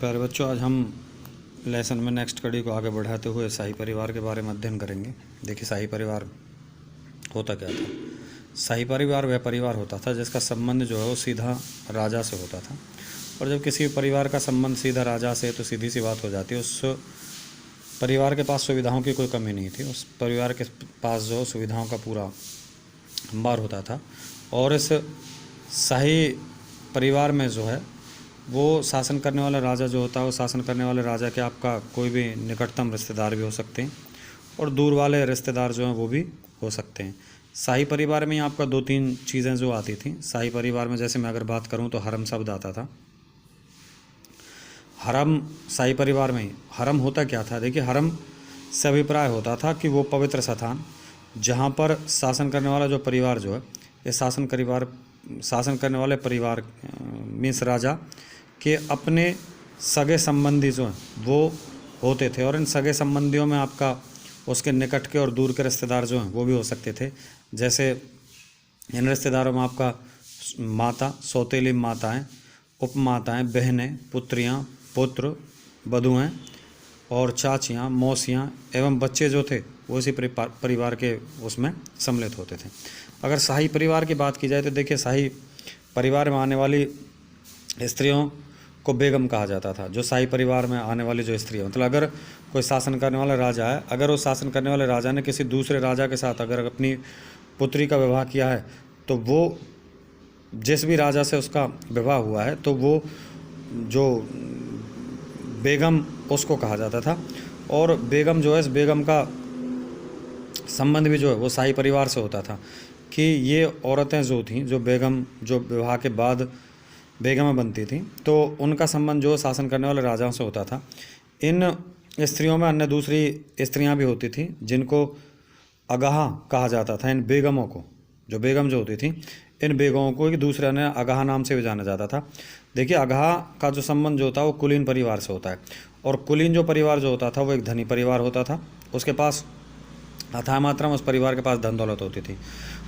प्यारे बच्चों, आज हम लेसन में नेक्स्ट कड़ी को आगे बढ़ाते हुए शाही परिवार के बारे में अध्ययन करेंगे। देखिए, शाही परिवार होता क्या था। शाही परिवार वह परिवार होता था जिसका संबंध जो है वो सीधा राजा से होता था। और जब किसी परिवार का संबंध सीधा राजा से है तो सीधी सी बात हो जाती है, उस परिवार के पास सुविधाओं की कोई कमी नहीं थी। उस परिवार के पास जो सुविधाओं का पूरा अंबार होता था। और इस शाही परिवार में जो है वो शासन करने वाला राजा जो होता है, वो शासन करने वाले राजा के आपका कोई भी निकटतम रिश्तेदार भी हो सकते हैं और दूर वाले रिश्तेदार जो हैं वो भी हो सकते हैं। शाही परिवार में ही आपका दो तीन चीज़ें जो आती थी। शाही परिवार में जैसे मैं अगर बात करूं तो हरम शब्द आता था। हरम शाही परिवार में ही हरम होता क्या था। देखिए, हरम से अभिप्राय होता था कि वो पवित्र स्थान जहाँ पर शासन करने वाला जो परिवार जो है, ये शासन करने वाले परिवार मीन्स राजा के अपने सगे संबंधी जो हैं वो होते थे। और इन सगे संबंधियों में आपका उसके निकट के और दूर के रिश्तेदार जो हैं वो भी हो सकते थे। जैसे इन रिश्तेदारों में आपका माता, सौतेली माताएं, उपमाताएं, बहनें, पुत्रियां, पुत्र, बधुएं और चाचियां, मौसियां एवं बच्चे जो थे वो इसी परिवार के उसमें सम्मिलित होते थे। अगर शाही परिवार की बात की जाए तो देखिए, शाही परिवार में आने वाली स्त्रियों को बेगम कहा जाता था। जो शाही परिवार में आने वाली जो स्त्री है, मतलब अगर कोई शासन करने वाला राजा है, अगर उस शासन करने वाले राजा ने किसी दूसरे राजा के साथ अगर अपनी पुत्री का विवाह किया है तो वो जिस भी राजा से उसका विवाह हुआ है तो वो जो बेगम उसको कहा जाता था। और बेगम जो है, इस बेगम का संबंध भी जो है वो शाही परिवार से होता था कि ये औरतें जो थीं, जो बेगम जो विवाह के बाद बेगमें बनती थीं, तो उनका संबंध जो शासन करने वाले राजाओं से होता था। इन स्त्रियों में अन्य दूसरी स्त्रियां भी होती थीं जिनको अगाह कहा जाता था। इन बेगमों को, जो बेगम जो होती थी, इन बेगमों को एक दूसरे ने अगाह नाम से भी जाना जाता था। देखिए, अगाह का जो संबंध जो होता है वो कुलीन परिवार से होता है। और कुलीन जो परिवार जो होता था वो एक धनी परिवार होता था। उसके पास अथाह मात्रा में उस परिवार के पास धन दौलत होती थी।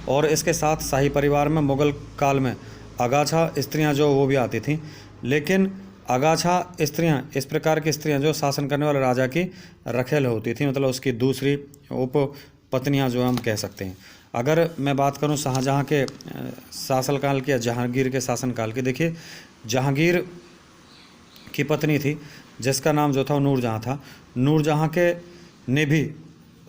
और इसके साथ शाही परिवार में मुगल काल में अगाछा स्त्रियां जो वो भी आती थीं। लेकिन अगाछा स्त्रियां, इस प्रकार की स्त्रियां जो शासन करने वाले राजा की रखेल होती थी, मतलब उसकी दूसरी उप पत्नियां जो हम कह सकते हैं। अगर मैं बात करूं शाहजहां के शासनकाल की या जहांगीर के शासनकाल की, देखिए जहांगीर की पत्नी थी जिसका नाम जो था वो नूरजहां था। नूरजहां के ने भी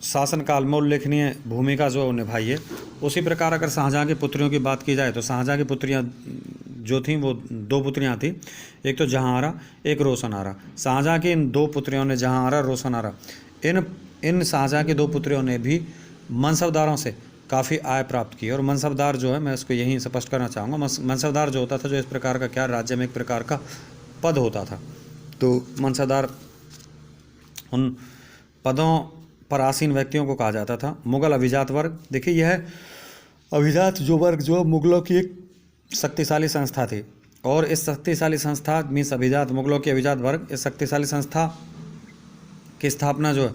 शासनकाल में उल्लेखनीय भूमिका जो निभाई है। उसी प्रकार अगर शाहजहां की पुत्रियों की बात की जाए तो शाहजहां की पुत्रियां जो थीं वो दो पुत्रियां थीं, एक तो जहांआरा, एक रोशनआरा। शाहजहां की इन दो पुत्रियों ने, जहांआरा, रोशनआरा, इन शाहजहां की दो पुत्रियों ने भी मनसबदारों से काफ़ी आय प्राप्त की। और मनसबदार जो है, मैं इसको यहीं स्पष्ट करना चाहूँगा, मनसबदार जो होता था, जो इस प्रकार का क्या राज्य में एक प्रकार का पद होता था। तो मनसबदार उन पदों पर आसीन व्यक्तियों को कहा जाता था। मुगल अभिजात वर्ग, देखिए यह अभिजात जो वर्ग जो मुगलों की एक शक्तिशाली संस्था थी। और इस शक्तिशाली संस्था मीन्स अभिजात, मुगलों की अभिजात वर्ग, इस शक्तिशाली संस्था की स्थापना जो है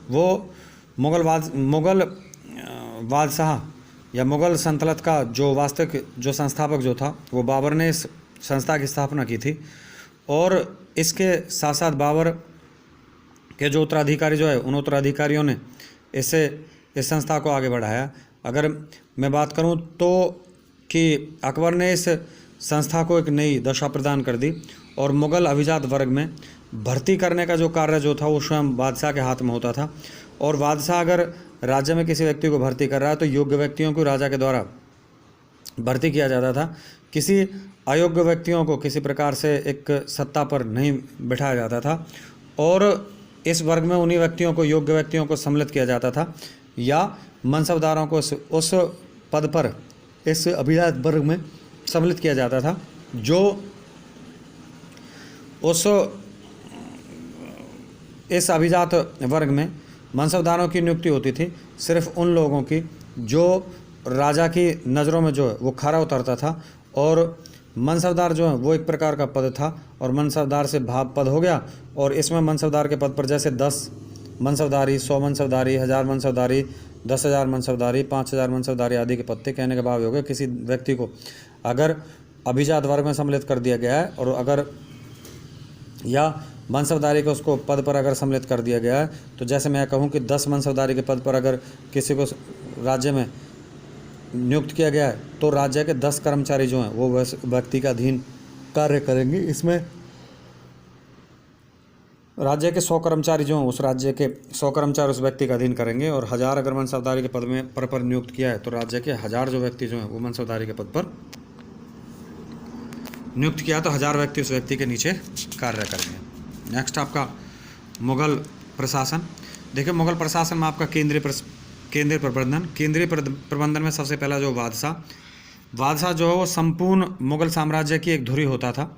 वो मुगल बादशाह या मुगल सल्तनत का जो वास्तविक जो संस्थापक जो था वो बाबर ने इस संस्था की स्थापना की थी। और इसके साथ साथ बाबर के जो उत्तराधिकारी जो है, उन उत्तराधिकारियों ने इस संस्था को आगे बढ़ाया। अगर मैं बात करूं तो कि अकबर ने इस संस्था को एक नई दशा प्रदान कर दी। और मुगल अभिजात वर्ग में भर्ती करने का जो कार्य जो था वो स्वयं बादशाह के हाथ में होता था। और बादशाह अगर राज्य में किसी व्यक्ति को भर्ती कर रहा है तो योग्य व्यक्तियों को राजा के द्वारा भर्ती किया जाता था। किसी अयोग्य व्यक्तियों को किसी प्रकार से एक सत्ता पर नहीं बिठाया जाता था। और इस वर्ग में उन्हीं व्यक्तियों को, योग्य व्यक्तियों को सम्मिलित किया जाता था या मनसबदारों को उस पद पर, इस अभिजात वर्ग में सम्मिलित किया जाता था जो इस अभिजात वर्ग में मनसबदारों की नियुक्ति होती थी सिर्फ उन लोगों की जो राजा की नज़रों में जो है वो खरा उतरता था। और मनसबदार जो है वो एक प्रकार का पद था। और मनसबदार से भाव पद हो गया। और इसमें मनसबदार के पद पर जैसे 10 मनसबदारी, 100 मनसबदारी, 1000 मनसबदारी, 10,000 मनसबदारी, 5,000 मनसबदारी आदि के पत्ते कहने के भाव हो गए। किसी व्यक्ति को अगर अभिजात वर्ग में सम्मिलित कर दिया गया है और अगर या मनसबदारी को उसको पद पर अगर सम्मिलित कर दिया गया है, तो जैसे मैं कहूँ कि 10 मनसबदारी के पद पर अगर किसी को राज्य में नियुक्त किया गया है, तो राज्य के 10 कर्मचारी जो हैं वो व्यक्ति के अधीन कार्य करेंगे। इसमें राज्य के 100 कर्मचारी जो हैं उस राज्य के 100 कर्मचारी उस व्यक्ति का अधीन करेंगे, और 1000 अगर मनसबदारी के पद में पर नियुक्त किया है, तो राज्य के 1000 जो व्यक्ति जो हैं वो मनसबदारी के पद पर नियुक्त किया, तो 1000 व्यक्ति उस व्यक्ति के नीचे कार्य करेंगे। नेक्स्ट आपका मुगल प्रशासन। देखिए मुगल प्रशासन में आपका केंद्रीय प्रबंधन में सबसे पहला जो बादशाह जो है वो संपूर्ण मुगल साम्राज्य की एक धुरी होता था,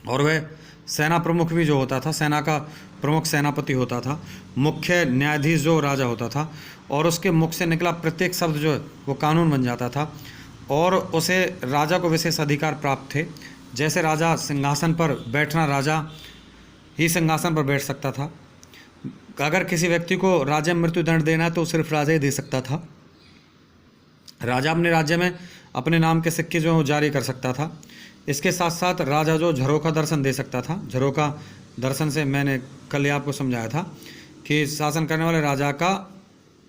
और वह सेना प्रमुख भी जो होता था, सेना का प्रमुख सेनापति होता था, मुख्य न्यायाधीश जो राजा होता था, और उसके मुख से निकला प्रत्येक शब्द जो है वो कानून बन जाता था, और उसे राजा को विशेष अधिकार प्राप्त थे। जैसे राजा सिंहासन पर बैठना, राजा ही सिंहासन पर बैठ सकता था। अगर किसी व्यक्ति को राज्य में मृत्यु दंड देना है तो सिर्फ राजा ही दे सकता था। राजा अपने राज्य में अपने नाम के सिक्के जो जारी कर सकता था। इसके साथ साथ राजा जो झरोखा दर्शन दे सकता था। झरोखा दर्शन से मैंने कल ही आपको समझाया था कि शासन करने वाले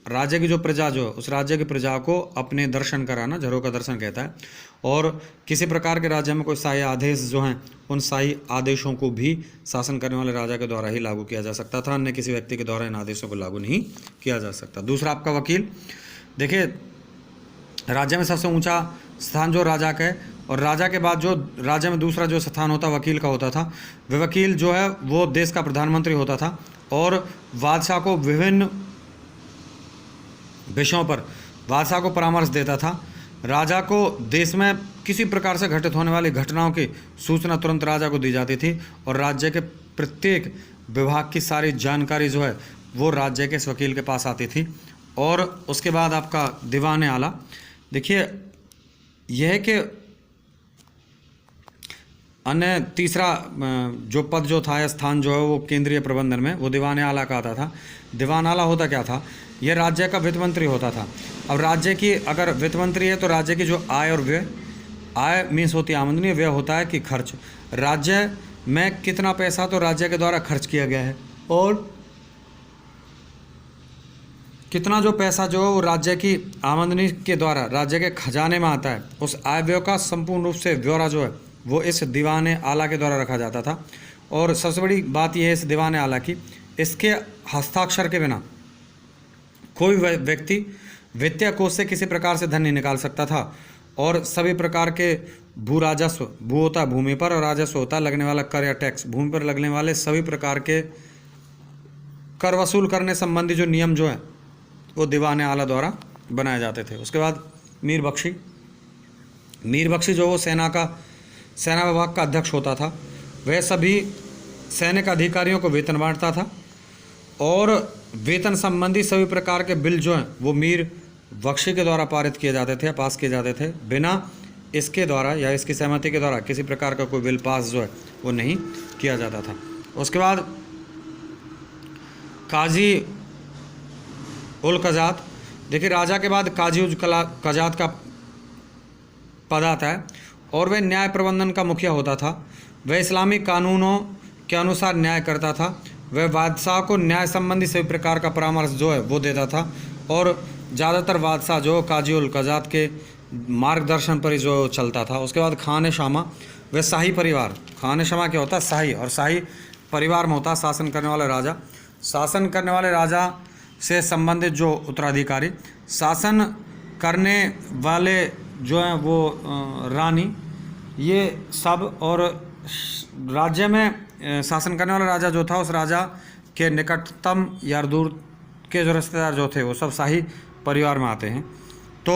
राज्य की जो प्रजा जो उस राज्य की प्रजा को अपने दर्शन कराना झरोखा दर्शन कहता है। और किसी प्रकार के राज्य में कोई शाही आदेश जो हैं उन शाही आदेशों को भी शासन करने वाले राजा के द्वारा ही लागू किया जा सकता था, अन्य किसी व्यक्ति के द्वारा इन आदेशों को लागू नहीं किया जा सकता। दूसरा आपका वकील। देखिए राज्य में सबसे ऊंचा स्थान जो राजा का है, और राजा के बाद जो राज्य में दूसरा जो स्थान होता वकील का होता था। वह वकील जो है वो देश का प्रधानमंत्री होता था, और बादशाह को विभिन्न विषयों पर बादशाह को परामर्श देता था। राजा को देश में किसी प्रकार से घटित होने वाली घटनाओं की सूचना तुरंत राजा को दी जाती थी, और राज्य के प्रत्येक विभाग की सारी जानकारी जो है वो राज्य के इस वकील के पास आती थी। और उसके बाद आपका दीवान आला। देखिए यह है कि अन्य तीसरा जो पद जो था या स्थान जो है वो केंद्रीय प्रबंधन में वो दीवान आला का आता था। दीवान आला होता क्या था? यह राज्य का वित्त मंत्री होता था। अब राज्य की अगर वित्त मंत्री है तो राज्य की जो आय और व्यय, आय मीन्स होती है आमदनी, व्यय होता है कि खर्च। राज्य में कितना पैसा तो राज्य के द्वारा खर्च किया गया है, और कितना जो पैसा जो है वो राज्य की आमदनी के द्वारा राज्य के खजाने में आता है, उस आय व्यय का संपूर्ण रूप से ब्यौरा जो है वो इस दीवान आला के द्वारा रखा जाता था। और सबसे बड़ी बात यह है इस दीवान आला की, इसके हस्ताक्षर के बिना कोई व्यक्ति वित्तीय कोष से किसी प्रकार से धन नहीं निकाल सकता था। और सभी प्रकार के भू राजस्व, भू होता है भूमि पर, और राजस्व होता है लगने वाला कर या टैक्स, भूमि पर लगने वाले सभी प्रकार के कर वसूल करने संबंधी जो नियम जो है वो दीवान आला द्वारा बनाए जाते थे। उसके बाद मीर बख्शी जो वो सेना विभाग का अध्यक्ष होता था। वह सभी सैनिक अधिकारियों को वेतन बांटता था, और वेतन संबंधी सभी प्रकार के बिल जो हैं वो मीर बख्शी के द्वारा पारित किए जाते थे, पास किए जाते थे। बिना इसके द्वारा या इसकी सहमति के द्वारा किसी प्रकार का कोई बिल पास जो है वो नहीं किया जाता था। उसके बाद काजी उल कजात। देखिए राजा के बाद काजी उल कजात का पद आता है, और वह न्याय प्रबंधन का मुखिया होता था। वह इस्लामी कानूनों के अनुसार न्याय करता था। वह बादशाह को न्याय संबंधी सभी प्रकार का परामर्श जो है वो देता था, और ज़्यादातर बादशाह जो काजी उल कजात के मार्गदर्शन पर ही जो चलता था। उसके बाद खान शामा। वह शाही परिवार, खान शामा क्या होता है? शाही, और शाही परिवार में होता है शासन करने वाला राजा। शासन करने वाले राजा से संबंधित जो उत्तराधिकारी, शासन करने वाले जो हैं वो रानी, ये सब। और राज्य में शासन करने वाला राजा जो था उस राजा के निकटतम या दूर के जो रिश्तेदार जो थे वो सब शाही परिवार में आते हैं। तो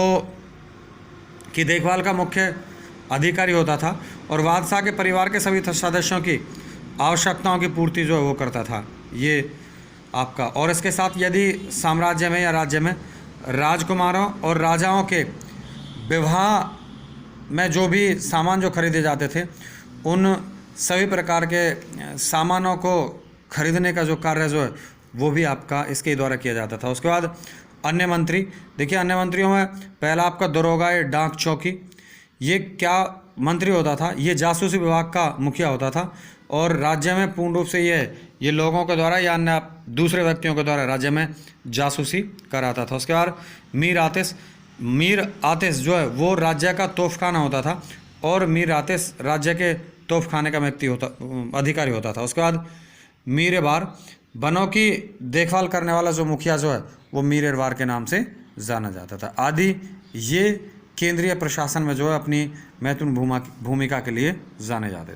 की देखभाल का मुख्य अधिकारी होता था, और बादशाह के परिवार के सभी सदस्यों की आवश्यकताओं की पूर्ति जो है वो करता था ये आपका। और इसके साथ यदि साम्राज्य में या राज्य में राजकुमारों और राजाओं के विवाह में जो भी सामान जो खरीदे जाते थे, उन सभी प्रकार के सामानों को खरीदने का जो कार्य जो है वो भी आपका इसके द्वारा किया जाता था। उसके बाद अन्य मंत्री। देखिए अन्य मंत्रियों में पहला आपका दरोगा डाक चौकी। ये क्या मंत्री होता था, ये जासूसी विभाग का मुखिया होता था और राज्य में पूर्ण रूप से ये लोगों के द्वारा या अन्य दूसरे व्यक्तियों के द्वारा राज्य में जासूसी कराता था। उसके बाद मीर आतिश जो है वो राज्य का तोपखाना होता था और मीर आतिश राज्य के तोपखाने का अधिकारी होता था। उसके बाद मीर बार, वनों की देखभाल करने वाला जो मुखिया जो है वो मीर बार के नाम से जाना जाता था। आदि ये केंद्रीय प्रशासन में जो है अपनी महत्वपूर्ण भूमिका के लिए जाने जाते थे।